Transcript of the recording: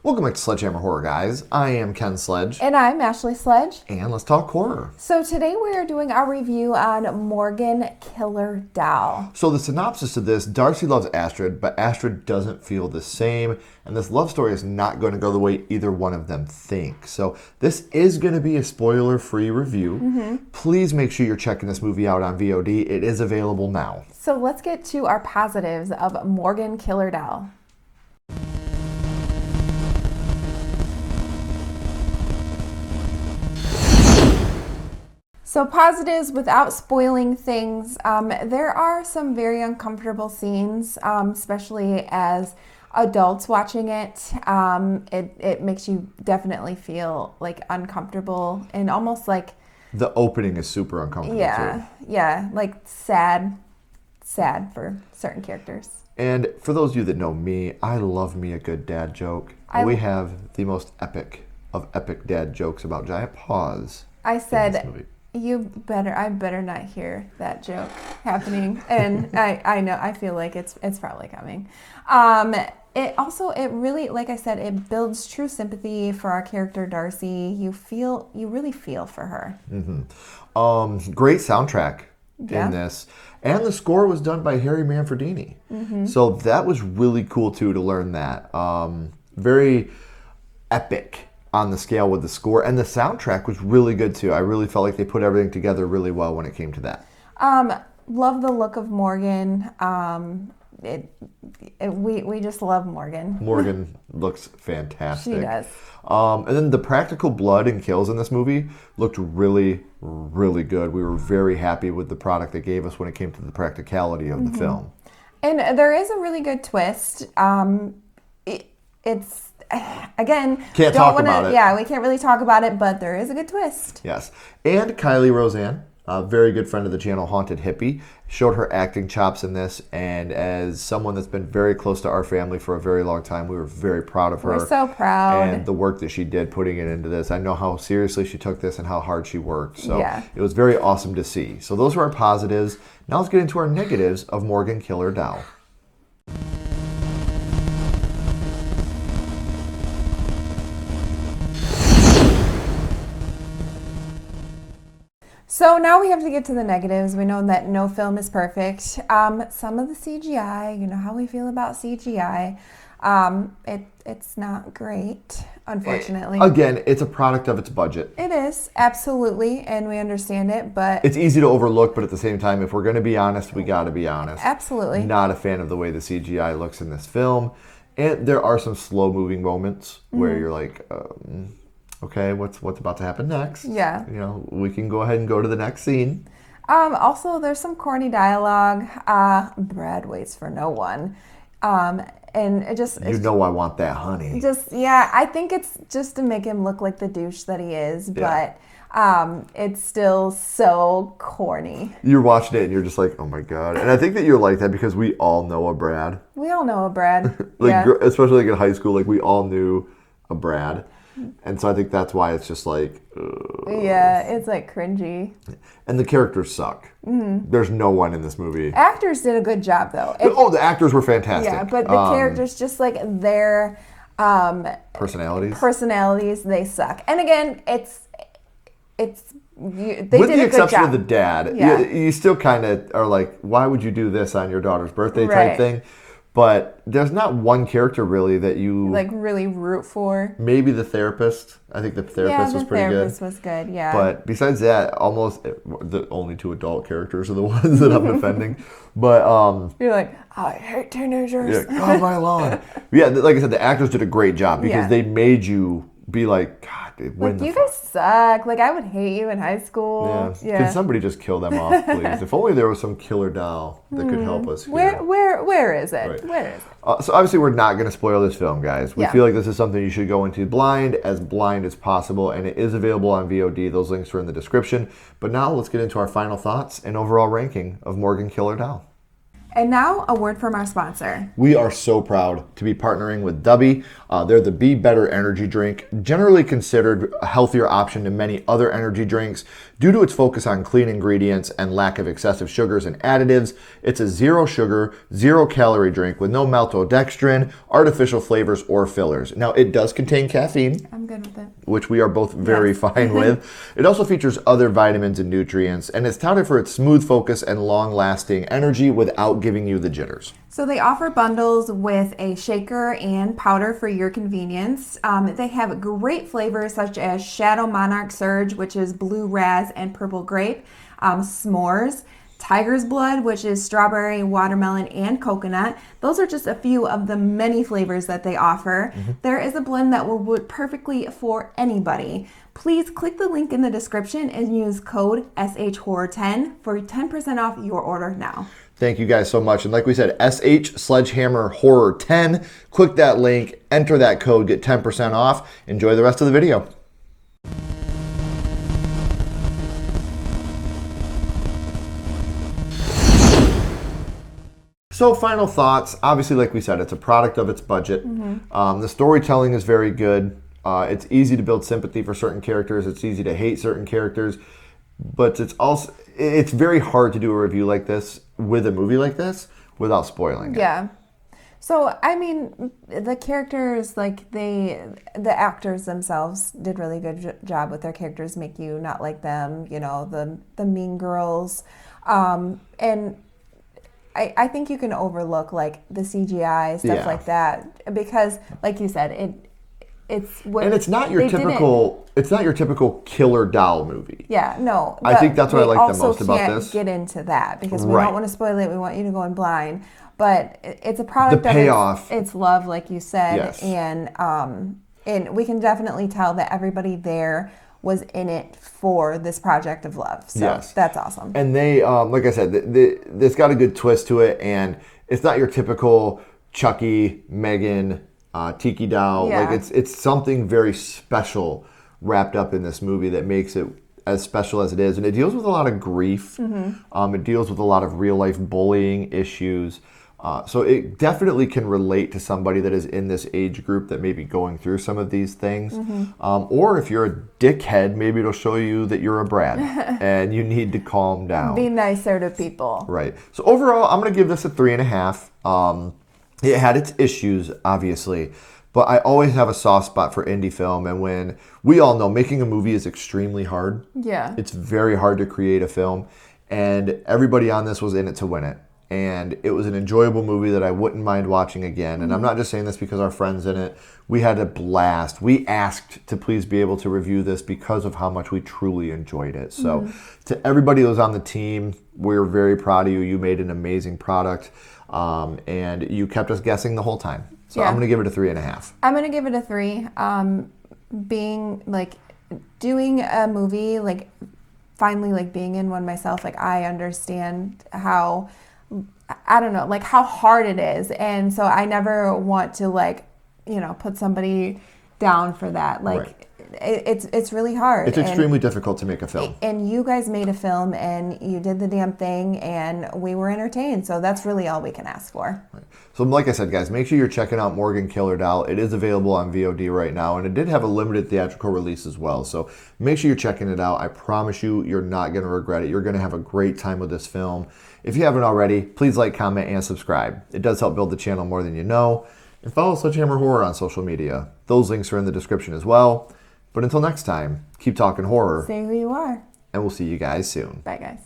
Welcome back to Sledgehammer Horror, guys. I am Ken Sledge. And I'm Ashley Sledge. And let's talk horror. So today we are doing our review on Morgan Killer Doll. So the synopsis of this, Darcy loves Astrid, but Astrid doesn't feel the same. And this love story is not going to go the way either one of them think. So this is going to be a spoiler-free review. Please make sure you're checking this movie out on VOD. It is available now. So let's get to our positives of Morgan Killer Doll. So positives, without spoiling things, there are some very uncomfortable scenes, especially as adults watching it. It makes you definitely feel like uncomfortable and almost like... The opening is super uncomfortable too. Yeah, like sad for certain characters. And for those of you that know me, I love me a good dad joke. We have the most epic of epic dad jokes about giant paws. I said... I better not hear that joke happening. And I know, I feel like it's probably coming. It really, like I said, it builds true sympathy for our character Darcy. You really feel for her. Great soundtrack in this. And the score was done by Harry Manfredini. So that was really cool too, to learn that. Very epic on the scale with the score, and the soundtrack was really good too. I really felt like they put everything together really well when it came to that. Love the look of Morgan. We just love Morgan. Morgan looks fantastic. She does. And then the practical blood and kills in this movie looked really, really good. We were very happy with the product they gave us when it came to the practicality of the film. And there is a really good twist. It's again, can't talk about it. Yeah, we can't really talk about it, but there is a good twist. Yes. And Kylie Roseanne, a very good friend of the channel, Haunted Hippie, showed her acting chops in this. And as someone that's been very close to our family for a very long time, we were very proud of her. We're so proud. And the work that she did putting it into this. I know how seriously she took this and how hard she worked. So yeah. It was very awesome to see. So those were our positives. Now let's get into our negatives of Morgan Killer Doll. So now we have to get to the negatives. We know that no film is perfect. Some of the CGI, you know how we feel about CGI. It's not great, unfortunately. Again, it's a product of its budget. It is, absolutely, and we understand it, but... It's easy to overlook, but at the same time, if we're going to be honest, we got to be honest. Absolutely. Not a fan of the way the CGI looks in this film. And there are some slow-moving moments where you're like... okay, what's about to happen next? Yeah. You know, we can go ahead and go to the next scene. Also, there's some corny dialogue. Brad waits for no one. And it just... You know I want that honey. I think it's just to make him look like the douche that he is, but it's still so corny. You're watching it and you're just like, oh my God. And I think that you're like that because we all know a Brad. We all know a Brad. Especially like in high school, like we all knew a Brad. And so I think that's why it's just like... yeah, it's like cringy. And the characters suck. There's no one in this movie. Actors did a good job, though. The actors were fantastic. Yeah, but the characters, just like their... personalities, they suck. And again, they with did a the good exception job. of the dad, you still kind of are like, why would you do this on your daughter's birthday type thing? But there's not one character really that you... like really root for. Maybe the therapist. I think the therapist was pretty good. Yeah, the therapist was good, yeah. But besides that, almost the only two adult characters are the ones that I'm defending. But... you're like, I hate teenagers. Yeah, on my lawn. Yeah, like I said, the actors did a great job because they made you be like, God, when you guys suck. Like, I would hate you in high school. Yeah. Can somebody just kill them off, please? If only there was some killer doll that could help us here. Where is it? Right. Where is it? So obviously we're not going to spoil this film, guys. We Yeah. feel like this is something you should go into blind as possible, and it is available on VOD. Those links are in the description. But now let's get into our final thoughts and overall ranking of Morgan Killer Doll. And now a word from our sponsor. We are so proud to be partnering with Dubby. They're the Be Better energy drink, generally considered a healthier option to many other energy drinks due to its focus on clean ingredients and lack of excessive sugars and additives. It's a zero sugar, 0 calorie drink with no maltodextrin, artificial flavors, or fillers. Now, it does contain caffeine. I'm good with it. Which we are both very fine with. It also features other vitamins and nutrients, and it's touted for its smooth focus and long-lasting energy without giving you the jitters. So they offer bundles with a shaker and powder for your convenience. They have great flavors such as Shadow Monarch Surge, which is blue raz and purple grape, s'mores, Tiger's Blood, which is strawberry, watermelon, and coconut. Those are just a few of the many flavors that they offer. There is a blend that will work perfectly for anybody. Please click the link in the description and use code SHHorror10 for 10% off your order now. Thank you guys so much. And like we said, SH Sledgehammer Horror 10. Click that link, enter that code, get 10% off. Enjoy the rest of the video. So final thoughts. Obviously, like we said, it's a product of its budget. The storytelling is very good. It's easy to build sympathy for certain characters. It's easy to hate certain characters. But it's very hard to do a review like this with a movie like this without spoiling it. Yeah. So, I mean, the characters, like the actors themselves did really good job with their characters, make you not like them, you know, the mean girls. And I think you can overlook like the CGI, stuff like that, because like you said, it's not your typical killer doll movie. Yeah, no. I think that's what I like the most about this. We also can't get into that because we don't want to spoil it. We want you to go in blind. But it's a product of its love, like you said, yes. And we can definitely tell that everybody there was in it for this project of love. So yes. That's awesome. And they, like I said, it's got a good twist to it, and it's not your typical Chucky, Megan, Tiki doll. Yeah. Like it's something very special wrapped up in this movie that makes it as special as it is. And it deals with a lot of grief. It deals with a lot of real life bullying issues. So it definitely can relate to somebody that is in this age group that may be going through some of these things. Or if you're a dickhead, maybe it'll show you that you're a brat and you need to calm down. Be nicer to people. Right. So overall, I'm going to give this a 3.5. It had its issues, obviously, but I always have a soft spot for indie film. And when we all know making a movie is extremely hard. Yeah. It's very hard to create a film. And everybody on this was in it to win it. And it was an enjoyable movie that I wouldn't mind watching again. And I'm not just saying this because our friend's in it. We had a blast. We asked to please be able to review this because of how much we truly enjoyed it. So to everybody that was on the team, we're very proud of you. You made an amazing product. And you kept us guessing the whole time. So I'm going to give it a 3.5. I'm going to give it a 3. Doing a movie, like finally like being in one myself, like I understand how, I don't know, like how hard it is. And so I never want to like, you know, put somebody down for that. Like it's really hard. It's extremely difficult to make a film. And you guys made a film and you did the damn thing and we were entertained. So that's really all we can ask for. Right. So like I said, guys, make sure you're checking out Morgan Killer Doll. It is available on VOD right now, and it did have a limited theatrical release as well. So make sure you're checking it out. I promise you, you're not going to regret it. You're going to have a great time with this film. If you haven't already, please like, comment, and subscribe. It does help build the channel more than you know. And follow Sledgehammer Horror on social media. Those links are in the description as well. But until next time, keep talking horror. Say who you are. And we'll see you guys soon. Bye, guys.